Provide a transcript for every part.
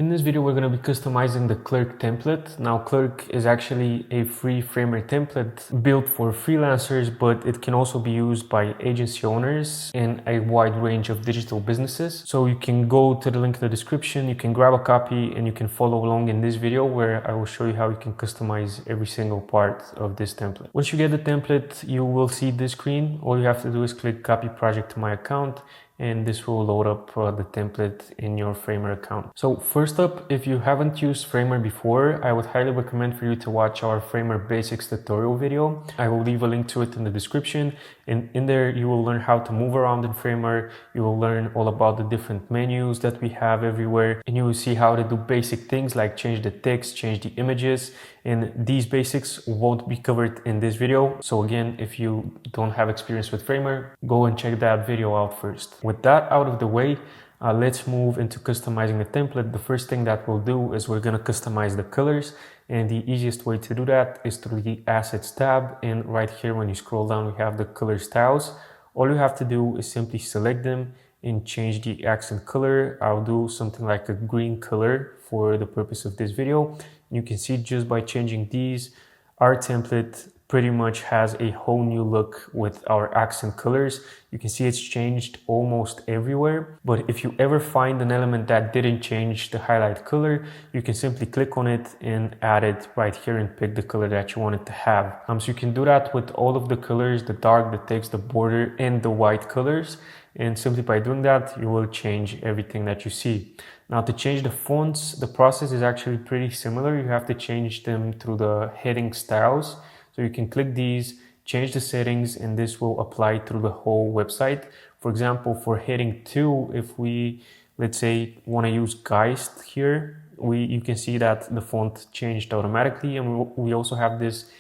In this video, we're going to be customizing the Clerk template. Now, Clerk is actually a free Framer template built for freelancers, but it can also be used by agency owners in a wide range of digital businesses. So you can go to the link in the description, you can grab a copy, and you can follow along in this video where I will show you how you can customize every single part of this template. Once you get the template, you will see this screen. All you have to do is click Copy Project to my account, and this will load up the template in your Framer account. So first up, if you haven't used Framer before, I would highly recommend for you to watch our Framer Basics tutorial video. I will leave a link to it in the description, and in there you will learn how to move around in Framer. You will learn all about the different menus that we have everywhere, and you will see how to do basic things like change the text, change the images, and these basics won't be covered in this video. So again, if you don't have experience with Framer, go and check that video out first. With that out of the way, let's move into customizing the template. The first thing that we'll do is we're going to customize the colors, and the easiest way to do that is through the Assets tab. And right here, when you scroll down, we have the color styles. All you have to do is simply select them and change the accent color. I'll do something like a green color for the purpose of this video. You can see just by changing these, our template pretty much has a whole new look with our accent colors. You can see it's changed almost everywhere. But if you ever find an element that didn't change the highlight color, you can simply click on it and add it right here and pick the color that you want it to have. So you can do that with all of the colors, the dark, the text, the border, and the white colors. And simply by doing that, you will change everything that you see. Now, to change the fonts, the process is actually pretty similar. You have to change them through the heading styles. So you can click these, change the settings, and this will apply through the whole website. For example, for heading 2, if we, let's say, want to use Geist here, you can see that the font changed automatically. And we also have this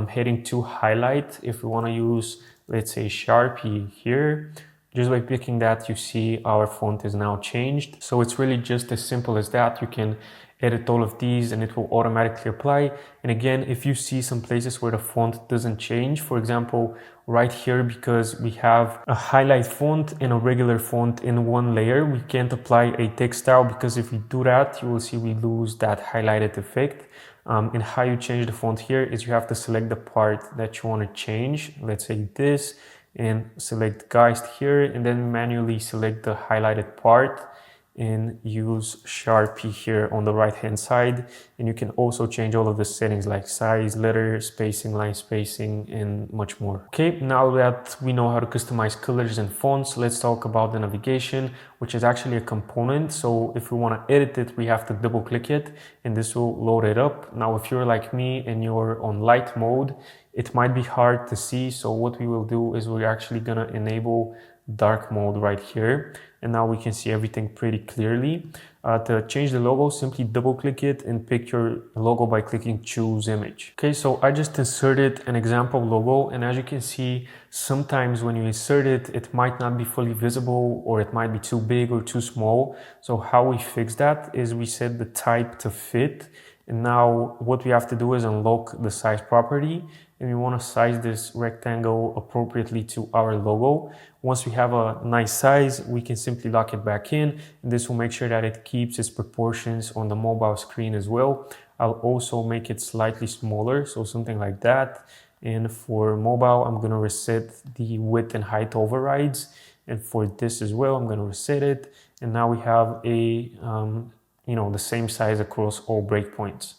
heading 2 highlight. If we want to use, let's say, Sharpie here, just by picking that, you see our font is now changed. So it's really just as simple as that. You can edit all of these and it will automatically apply. And again, if you see some places where the font doesn't change, for example, right here, because we have a highlight font and a regular font in one layer, we can't apply a text style, because if we do that, you will see we lose that highlighted effect. And how you change the font here is you have to select the part that you want to change. Let's say this, and select Geist here, and then manually select the highlighted part and use Sharpie here on the right hand side. And you can also change all of the settings like size, letter spacing, line spacing, and much more. Okay, now that we know how to customize colors and fonts, let's talk about the navigation, which is actually a component. So if we want to edit it, we have to double click it and this will load it up. Now, if you're like me and you're on light mode, it might be hard to see. So what we will do is we're actually going to enable dark mode right here. And now we can see everything pretty clearly. To change the logo, simply double click it and pick your logo by clicking choose image. Okay, so I just inserted an example logo, and as you can see, sometimes when you insert it, it might not be fully visible, or it might be too big or too small. So how we fix that is we set the type to fit. And now what we have to do is unlock the size property, and we want to size this rectangle appropriately to our logo. Once we have a nice size, we can simply lock it back in, and this will make sure that it keeps its proportions on the mobile screen as well. I'll also make it slightly smaller, so something like that. And for mobile, I'm going to reset the width and height overrides, and for this as well, I'm going to reset it. And now we have a the same size across all breakpoints.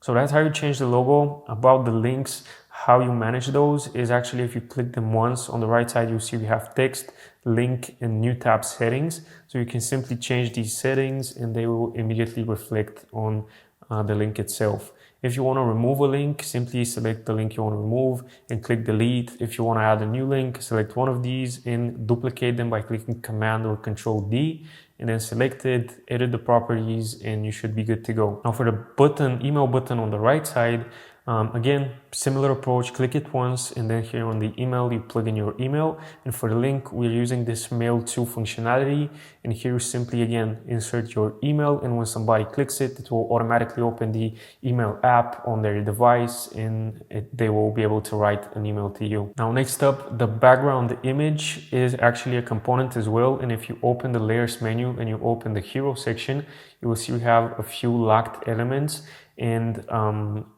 So that's how you change the logo. About the links, how you manage those is actually if you click them once on the right side, you'll see we have text, link, and new tab settings. So you can simply change these settings and they will immediately reflect on the link itself. If you want to remove a link, simply select the link you want to remove and click delete. If you want to add a new link, select one of these and duplicate them by clicking Command or Control D, and then select it, edit the properties, and you should be good to go. Now for the button, email button on the right side, again, similar approach, click it once, and then here on the email, you plug in your email. And for the link, we're using this mail to functionality. And here you simply, again, insert your email. And when somebody clicks it, it will automatically open the email app on their device, and they will be able to write an email to you. Now, next up, the background image is actually a component as well. And if you open the layers menu and you open the hero section, you will see we have a few locked elements, and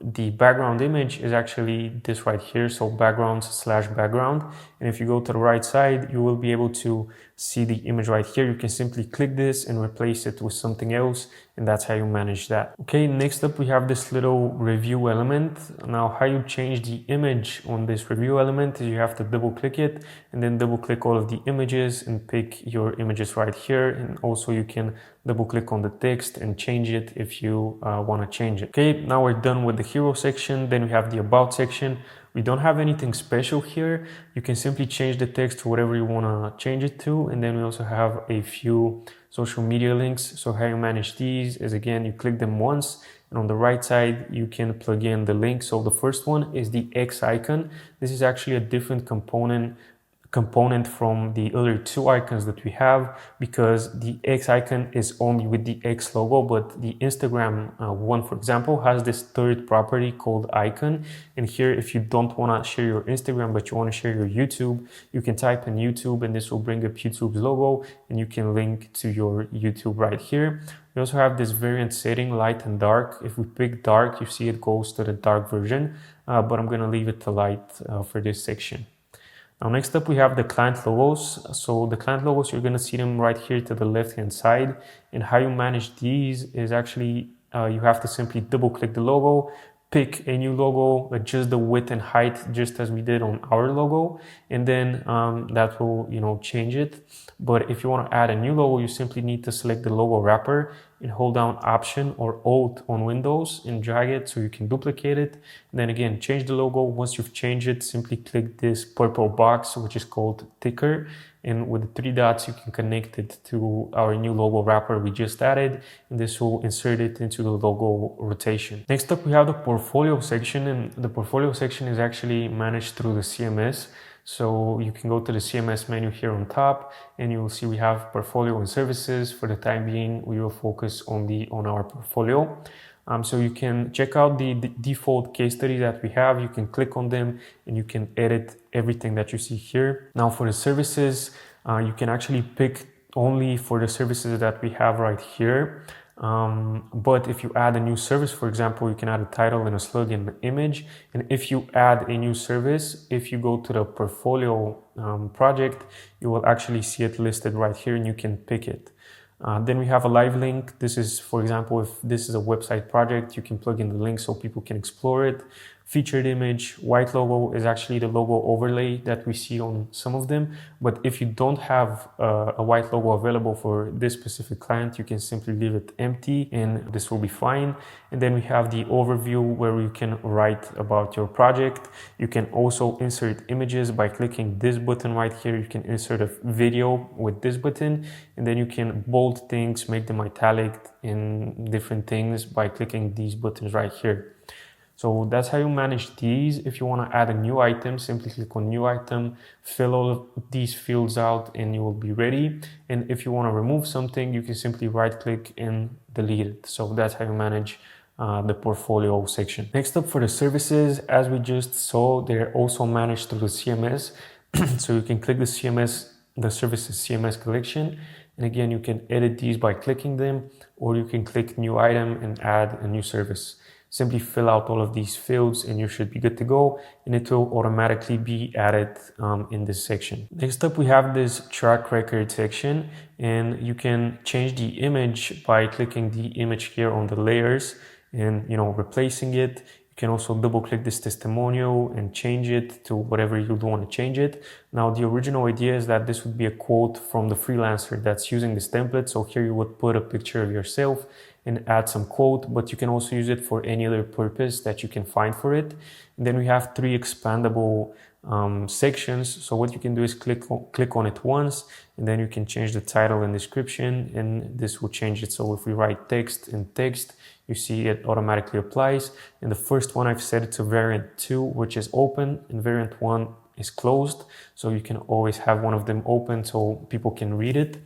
the background image is actually this right here, so background/background. And if you go to the right side, you will be able to see the image right here. You can simply click this and replace it with something else, and that's how you manage that. Okay, next up we have this little review element. Now how you change the image on this review element is you have to double click it and then double click all of the images and pick your images right here. And also you can double click on the text and change it if you want to change it. Okay, now we're done with the hero section. Then we have the about section. We don't have anything special here. You can simply change the text to whatever you want to change it to. And then we also have a few social media links. So how you manage these is, again, you click them once, and on the right side you can plug in the link. So the first one is the X icon. This is actually a different component from the other two icons that we have, because the X icon is only with the X logo, but the Instagram one, for example, has this third property called icon. And here, if you don't want to share your Instagram but you want to share your YouTube, you can type in YouTube and this will bring up YouTube's logo and you can link to your YouTube right here. We also have this variant setting, light and dark. If we pick dark, you see it goes to the dark version, but I'm going to leave it to light for this section. Now next up we have the client logos. So the client logos, you're going to see them right here to the left hand side, and how you manage these is actually you have to simply double click the logo, pick a new logo, adjust the width and height just as we did on our logo, and then that will, change it. But if you want to add a new logo, you simply need to select the logo wrapper and hold down Option or Alt on Windows and drag it so you can duplicate it. And then again, change the logo. Once you've changed it, simply click this purple box, which is called ticker. And with the three dots, you can connect it to our new logo wrapper we just added, and this will insert it into the logo rotation. Next up, we have the portfolio section, and the portfolio section is actually managed through the CMS. So you can go to the CMS menu here on top, and you will see we have portfolio and services. For the time being, we will focus on our portfolio. So you can check out the default case studies that we have. You can click on them and you can edit everything that you see here. Now for the services, you can actually pick only for the services that we have right here. But if you add a new service, for example, you can add a title and a slug and an image. And if you add a new service, if you go to the portfolio project, you will actually see it listed right here and you can pick it. Then we have a live link. This is, for example, if this is a website project, you can plug in the link so people can explore it. Featured image, white logo is actually the logo overlay that we see on some of them. But if you don't have a white logo available for this specific client, you can simply leave it empty and this will be fine. And then we have the overview where you can write about your project. You can also insert images by clicking this button right here. You can insert a video with this button, and then you can bold things, make them italic and different things by clicking these buttons right here. So that's how you manage these. If you want to add a new item, simply click on new item, fill all of these fields out and you will be ready. And if you want to remove something, you can simply right click and delete it. So that's how you manage the portfolio section. Next up, for the services, as we just saw, they're also managed through the CMS. So you can click the services CMS collection. And again, you can edit these by clicking them, or you can click new item and add a new service. Simply fill out all of these fields and you should be good to go, and it will automatically be added in this section. Next up, we have this track record section, and you can change the image by clicking the image here on the layers and replacing it. You can also double click this testimonial and change it to whatever you want to change it. Now, the original idea is that this would be a quote from the freelancer that's using this template. So here you would put a picture of yourself and add some quote, but you can also use it for any other purpose that you can find for it. And then we have 3 expandable sections. So what you can do is click on it once, and then you can change the title and description, and this will change it. So if we write text and text, you see it automatically applies. And the first one I've set it to variant 2, which is open, and variant 1 is closed. So you can always have one of them open so people can read it.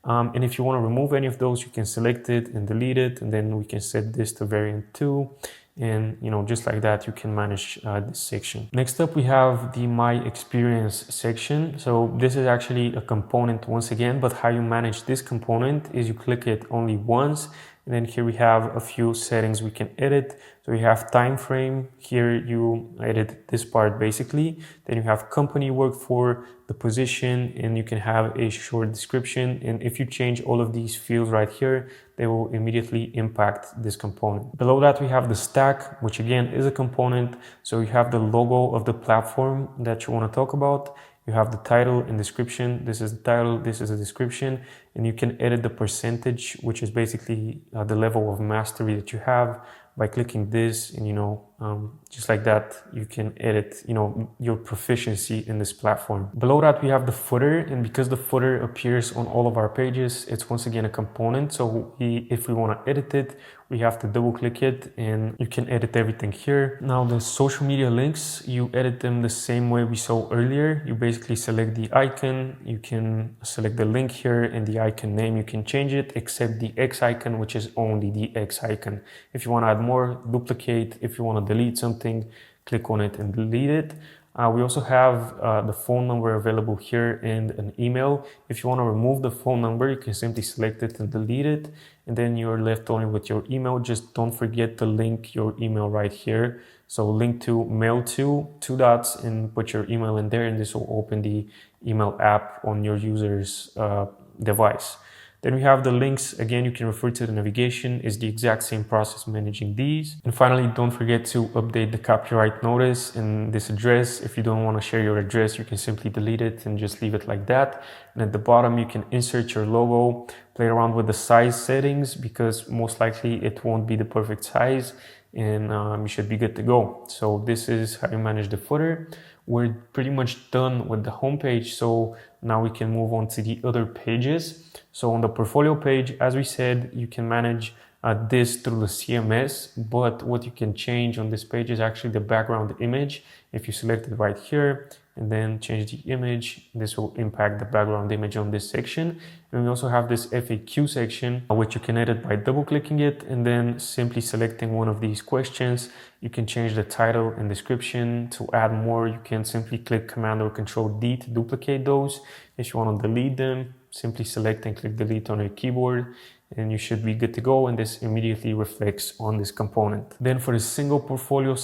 And if you want to remove any of those, you can select it and delete it, and then we can set this to variant 2, and just like that you can manage this section. Next up, we have the My Experience section. So this is actually a component once again, but how you manage this component is you click it only once, And then here we have a few settings we can edit. So you have time frame. Here you edit this part basically. Then you have company work for, the position, and you can have a short description. And if you change all of these fields right here, they will immediately impact this component. Below that, we have the stack, which again is a component. So you have the logo of the platform that you want to talk about. You have the title and description. This is the title, this is the description, and you can edit the percentage, which is basically the level of mastery that you have by clicking this, and just like that, you can edit, your proficiency in this platform. Below that, we have the footer, and because the footer appears on all of our pages, it's once again a component. So if we want to edit it, we have to double click it, and you can edit everything here. Now the social media links, you edit them the same way we saw earlier. You basically select the icon, you can select the link here, and the icon name, you can change it except the X icon, which is only the X icon. If you want to add more, duplicate. If you want to delete something, click on it and delete it. We also have the phone number available here and an email. If you want to remove the phone number, you can simply select it and delete it. And then you're left only with your email. Just don't forget to link your email right here. So link to mail to, 2 dots, and put your email in there, and this will open the email app on your user's device. Then we have the links. Again, you can refer to the navigation. It's the exact same process managing these. And finally, don't forget to update the copyright notice in this address. If you don't want to share your address, you can simply delete it and just leave it like that. And at the bottom, you can insert your logo, play around with the size settings, because most likely it won't be the perfect size, and you should be good to go. So this is how you manage the footer. We're pretty much done with the homepage, so now we can move on to the other pages. So on the portfolio page, as we said, you can manage this through the CMS, but what you can change on this page is actually the background image. If you select it right here and then change the image, this will impact the background image on this section. And we also have this FAQ section, which you can edit by double clicking it and then simply selecting one of these questions. You can change the title and description. To add more, you can simply click Command or Control D to duplicate those. If you want to delete them, simply select and click delete on your keyboard, and you should be good to go, and this immediately reflects on this component. Then for the single portfolio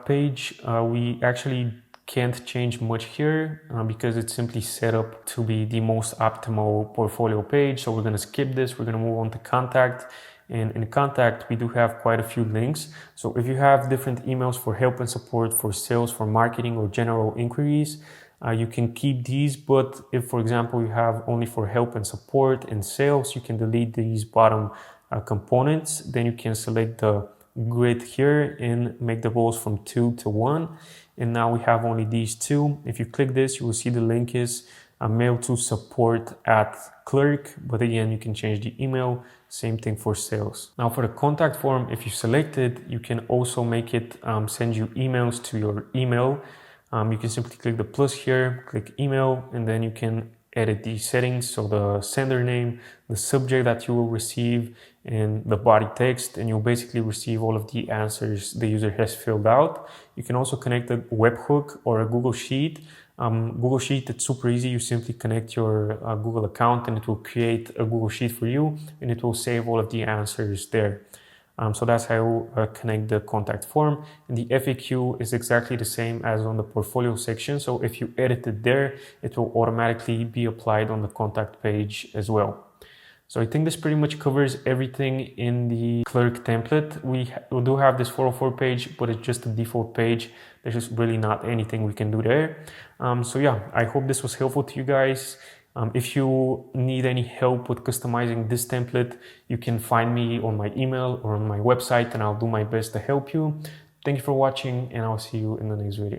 page, we actually can't change much here because it's simply set up to be the most optimal portfolio page. So we're going to skip this. We're going to move on to contact. And in contact, we do have quite a few links. So if you have different emails for help and support, for sales, for marketing, or general inquiries, you can keep these. But if, for example, you have only for help and support and sales, you can delete these bottom components. Then you can select the grid here and make the rows from 2 to 1. And now we have only these two. If you click this, you will see the link is mail to support@Clerk. But again, you can change the email. Same thing for sales. Now for the contact form, if you select it, you can also make it send you emails to your email. You can simply click the plus here, click email, and then you can edit these settings. So the sender name, the subject that you will receive, and the body text, and you'll basically receive all of the answers the user has filled out. You can also connect a webhook or a Google Sheet. Google Sheet, it's super easy. You simply connect your Google account and it will create a Google Sheet for you, and it will save all of the answers there. So that's how you connect the contact form. And the FAQ is exactly the same as on the portfolio section. So if you edit it there, it will automatically be applied on the contact page as well. So I think this pretty much covers everything in the Clerk template. We do have this 404 page, but it's just a default page. There's just really not anything we can do there. So yeah, I hope this was helpful to you guys. If you need any help with customizing this template, you can find me on my email or on my website, and I'll do my best to help you. Thank you for watching, and I'll see you in the next video.